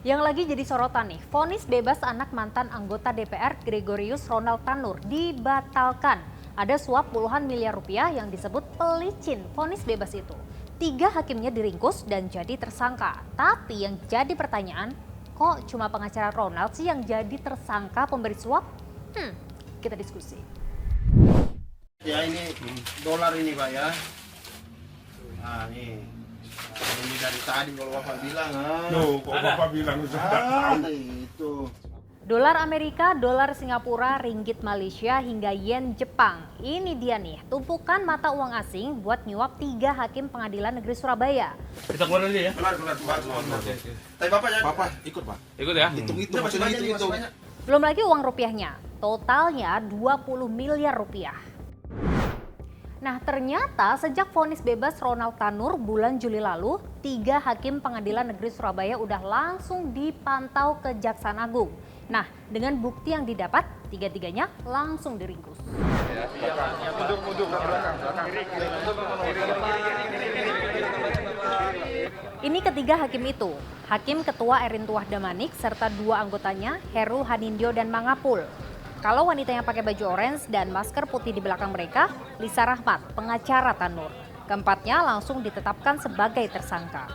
Yang lagi jadi sorotan nih, vonis bebas anak mantan anggota DPR Gregorius Ronald Tanur dibatalkan. Ada suap puluhan miliar rupiah yang disebut pelicin vonis bebas itu. 3 hakimnya diringkus dan jadi tersangka. Tapi yang jadi pertanyaan, kok cuma pengacara Ronald sih yang jadi tersangka pemberi suap? Kita diskusi. Ya ini dolar ini Pak ya. Nah nih. Ini dari tadi kalau Bapak bilang. Loh, kok Bapak bilang sudah tahu? Itu. Dolar Amerika, dolar Singapura, ringgit Malaysia, hingga yen Jepang. Ini dia nih, tumpukan mata uang asing buat nyuap 3 hakim pengadilan negeri Surabaya. Kita keluar dulu ya. Keluar. Tapi Bapak ya. Bapak ikut Pak. Ikut ya. Hitung Masih maksudnya banyak, hitung. masih banyak. Belum lagi uang rupiahnya, totalnya 20 miliar rupiah. Nah ternyata sejak vonis bebas Ronald Tanur bulan Juli lalu, 3 hakim pengadilan negeri Surabaya udah langsung dipantau Kejaksaan Agung. Nah dengan bukti yang didapat, 3-3-nya langsung diringkus. Ini ketiga hakim itu, Hakim Ketua Erintuah Damanik serta 2 anggotanya Heru Hanindyo dan Mangapul. Kalau wanita yang pakai baju orange dan masker putih di belakang mereka, Lisa Rahmat, pengacara Tanur. Keempatnya langsung ditetapkan sebagai tersangka.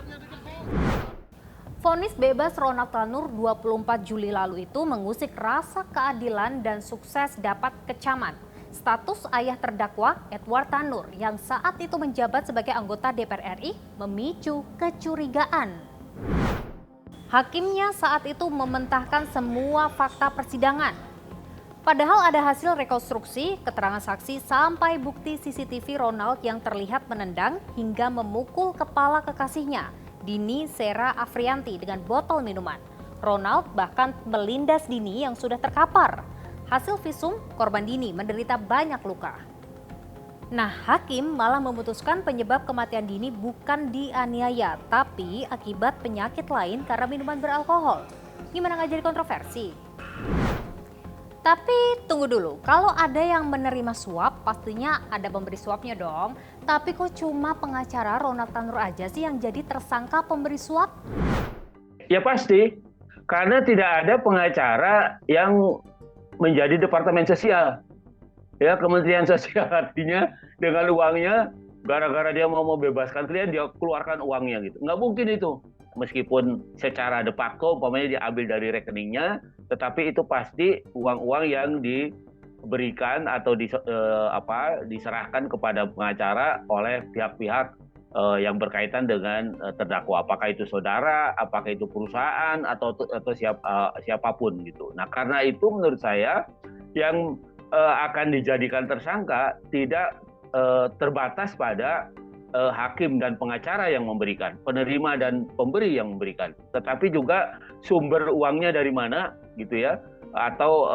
Vonis bebas Ronald Tanur 24 Juli lalu itu mengusik rasa keadilan dan sukses dapat kecaman. Status ayah terdakwa Edward Tanur yang saat itu menjabat sebagai anggota DPR RI memicu kecurigaan. Hakimnya saat itu mementahkan semua fakta persidangan. Padahal ada hasil rekonstruksi, keterangan saksi sampai bukti CCTV Ronald yang terlihat menendang hingga memukul kepala kekasihnya, Dini Sera Afrianti dengan botol minuman. Ronald bahkan melindas Dini yang sudah terkapar. Hasil visum, korban Dini menderita banyak luka. Nah, hakim malah memutuskan penyebab kematian Dini bukan dianiaya, tapi akibat penyakit lain karena minuman beralkohol. Gimana nggak jadi kontroversi? Tapi tunggu dulu, kalau ada yang menerima suap, pastinya ada pemberi suapnya dong. Tapi kok cuma pengacara Ronald Tanur aja sih yang jadi tersangka pemberi suap? Ya pasti, karena tidak ada pengacara yang menjadi Departemen Sosial. Ya, Kementerian Sosial artinya dengan uangnya, gara-gara dia mau membebaskan klien, dia keluarkan uangnya gitu. Nggak mungkin itu. Meskipun secara de facto umpamanya diambil dari rekeningnya, tetapi itu pasti uang-uang yang diberikan atau diserahkan kepada pengacara oleh pihak-pihak yang berkaitan dengan terdakwa, apakah itu saudara, apakah itu perusahaan atau siapapun gitu. Nah karena itu menurut saya yang akan dijadikan tersangka tidak terbatas pada hakim dan pengacara yang memberikan, penerima dan pemberi yang memberikan, tetapi juga sumber uangnya dari mana gitu ya, atau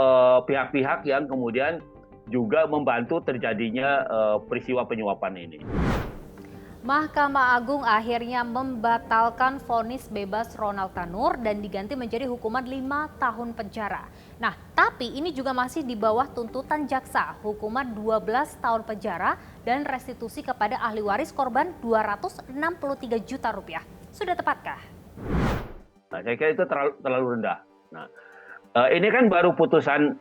pihak-pihak yang kemudian juga membantu terjadinya peristiwa penyuapan ini. Mahkamah Agung akhirnya membatalkan vonis bebas Ronald Tanur dan diganti menjadi hukuman 5 tahun penjara. Nah, tapi ini juga masih di bawah tuntutan jaksa, hukuman 12 tahun penjara dan restitusi kepada ahli waris korban 263 juta rupiah. Sudah tepatkah? Nah, saya kira itu terlalu rendah. Nah, ini kan baru putusan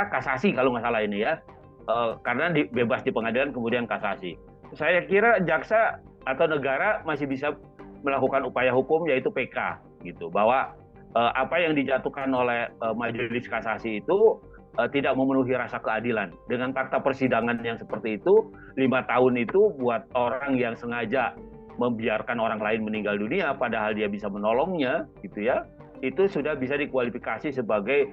kasasi kalau nggak salah ini ya. Karena bebas di pengadilan kemudian kasasi. Saya kira jaksa atau negara masih bisa melakukan upaya hukum yaitu PK gitu, bahwa apa yang dijatuhkan oleh majelis kasasi itu tidak memenuhi rasa keadilan. Dengan fakta persidangan yang seperti itu, 5 tahun itu buat orang yang sengaja membiarkan orang lain meninggal dunia padahal dia bisa menolongnya gitu ya, itu sudah bisa dikualifikasi sebagai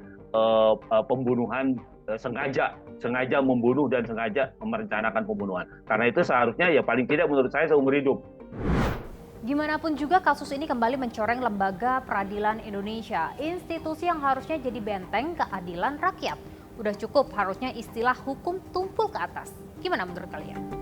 pembunuhan sengaja membunuh dan sengaja merencanakan pembunuhan. Karena itu seharusnya ya paling tidak menurut saya seumur hidup. Gimana pun juga kasus ini kembali mencoreng Lembaga Peradilan Indonesia, institusi yang harusnya jadi benteng keadilan rakyat. Udah cukup harusnya istilah hukum tumpul ke atas. Gimana menurut kalian?